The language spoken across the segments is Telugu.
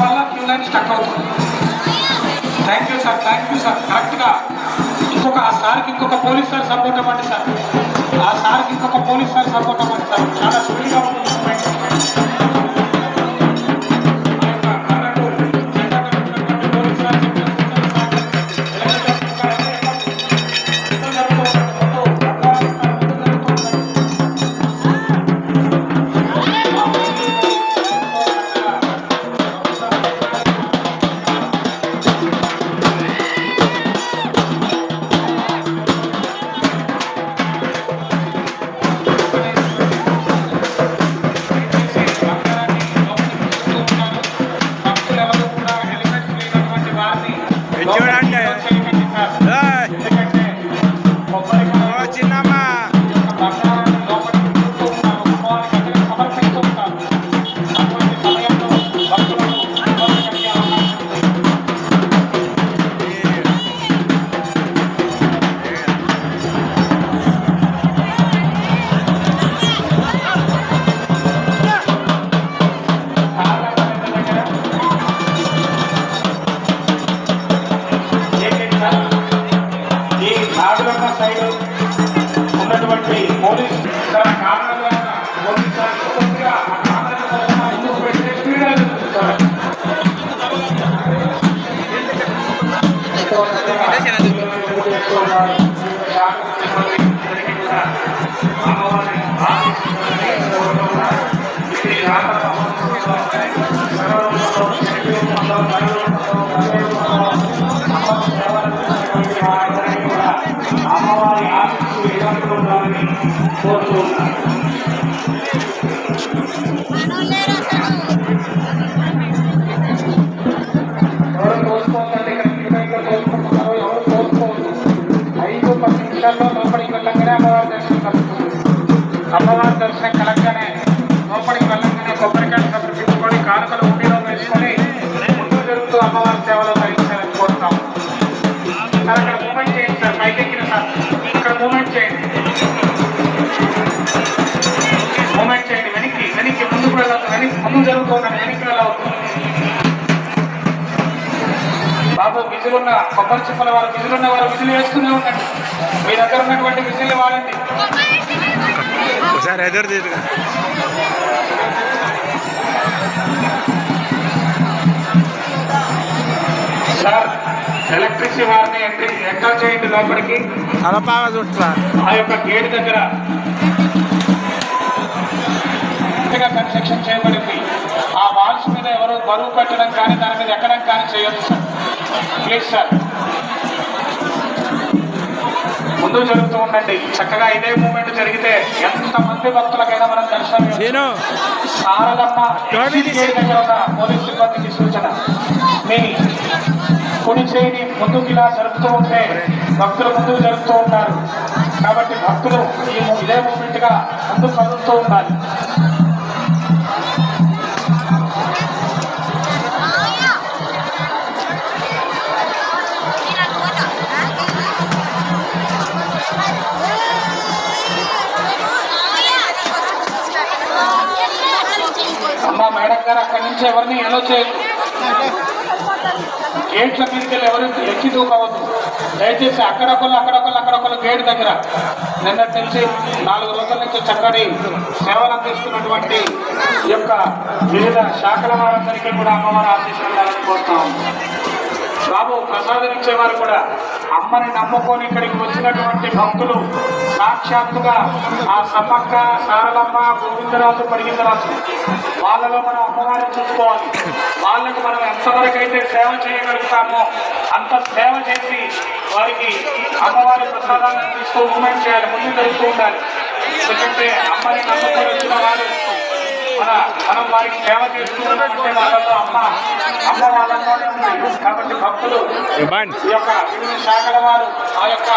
వల్ల క్యూ లైన్ స్టక్ అవుతుంది. Thank you sir, thank you sir. కరెక్ట్గా ఇంకొక ఆ సార్కి ఇంకొక పోలీస్ సార్ సపోర్ట్ అవ్వండి సార్. ఆ సార్కి ఇంకొక పోలీస్ సార్ సపోర్ట్ అవ్వండి సార్. చాలా స్పీడ్గా ఉంటుంది. సైడ్ ఉన్నటువంటి పోలీస్ అమ్మవారి ఆశీస్సులు ఎల్లప్పుడూ ఉండాలని కోరుతున్నాను. ఎవరు తోసుకోవద్దండి, ఇక్కడ తోసుకుంటున్నారో ఎవరు తోసుకోవద్దు. 5-10 నిమిషాల్లో లోపలికి వెళ్ళంగానే అమ్మవారి దర్శనం కలుగుతుంది. అమ్మవారి దర్శనం కలగగానే లోపలికి వెళ్ళంగానే కొబ్బరికాయలు సమర్పించుకొని కానుకలు ఉండిలో వేసుకొని ముందు జరుగుతూ అమ్మవారి సేవలో ధరించాలని కోరుతాము. సార్ అక్కడ మూమెంట్ చేయండి సార్, పైకెక్కిన సార్ ఇక్కడ మూమెంట్ చేయండి, మూమెంట్ చేయండి. వెనక్కి వెనక్కి ముందుకు వెళ్ళవద్దు, వెనక్కి ముందు జరుగుతుందని వెనక్కి వెళ్ళవద్దు. బాబు విజులున్న కొబ్బరి చిప్పల వారు విజులున్న వారు విజులు వేస్తూనే ఉండండి. మీ దగ్గర ఉన్నటువంటి విజుల్ని వాడండి. సార్ ఎలక్ట్రిసిటీ వారిని ఎంటర్ చేయండి లోపలికి. ఆ యొక్క గేట్ దగ్గర కన్స్ట్రక్షన్ చేయబడింది. ఆ వాల్స్ మీద ఎవరు బరువు పెట్టడం కానీ దాని మీద ఎక్కడం కానీ చేయొచ్చు సార్. ప్లీజ్ సార్ ముందు జరుగుతూ ఉండండి. చక్కగా ఇదే మూమెంట్ జరిగితే ఎంతమంది భక్తులకైనా మనం దర్శనం. సారలమ్మ గేట్ దగ్గర ఉన్న పోలీస్ సిబ్బందికి సూచన, మీ కుడి చేయిని ముందుకు ఇలా జరుపుతూ ఉంటే భక్తులు ముందుకు జరుపుతూ ఉంటారు. కాబట్టి భక్తులు ఇదే మూమెంట్ గా ముందుకు కదులుతూ ఉండాలి. అమ్మా మేడం గారు అక్కడి నుంచి ఎవరిని ఎలో చేయదు. గేట్ల మీదకి వెళ్ళి ఎవరు ఎక్కి దూకవద్దు దయచేసి. అక్కడొకళ్ళు గేట్ దగ్గర నిన్నటి నుంచి 4 రోజుల నుంచి చక్కటి సేవలు అందిస్తున్నటువంటి ఈ యొక్క వివిధ శాఖల వారందరికీ కూడా అమ్మవారి ఆశీస్సులు కోరుతాం. బాబు ప్రసాదం ఇచ్చేవారు కూడా అమ్మని నమ్ముకొని ఇక్కడికి వచ్చినటువంటి భక్తులు సాక్షాత్తుగా ఆ సమ్మక్క, సారలమ్మ, గోవిందరాజు, పడిగిందరాజు వాళ్ళలో మనం అమ్మవారిని చూసుకోవాలి. వాళ్ళకు మనం ఎంతవరకు అయితే సేవ చేయగలుగుతామో అంత సేవ చేసి వారికి అమ్మవారి ప్రసాదాన్ని తీసుకో మూమెంట్ చేయాలి, ముందు జరుగుతూ ఉండాలి. ఎందుకంటే అమ్మని నమ్ముకొని వచ్చిన వారు మనం వారికి సేవ చేస్తున్నామంటే వాళ్ళలో అమ్మ వాళ్ళలోనే ఉంది. కాబట్టి భక్తులు ఈ యొక్క వివిధ శాఖల వారు, ఆ యొక్క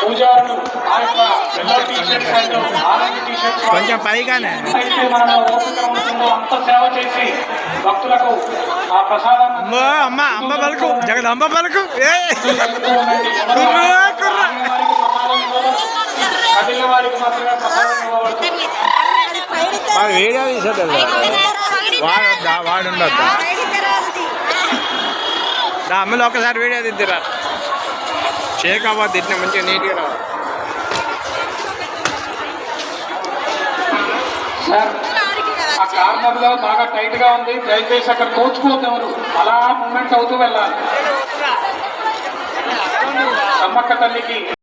పూజారులు, ఆ యొక్క yellow T-shirts and orange T-shirts కొంచెం పైగానే అయితే మనం ఓపిక ఉంటుందో అంత సేవ చేసి భక్తులకు ఆ ప్రసాదాన్ని అమ్మ పలుకు జగదంబ పలుకు కదిలిన వారికి మాత్రమే ప్రసాదం ఇవ్వబడుతుంది. వాడు ఉండద్దు. అమ్మలో ఒకసారి వీడియో దిద్దురా షేక్ అవ్వద్దు ఇట్లా మంచిగా నీట్గా రావాలి సార్ ఆ కార్నర్ లో బాగా టైట్ గా ఉంది, దయచేసి అక్కడ తోచుకోవద్దు ఎవరు, అలా మూమెంట్ అవుతూ వెళ్ళాలి. సమ్మక్క తల్లికి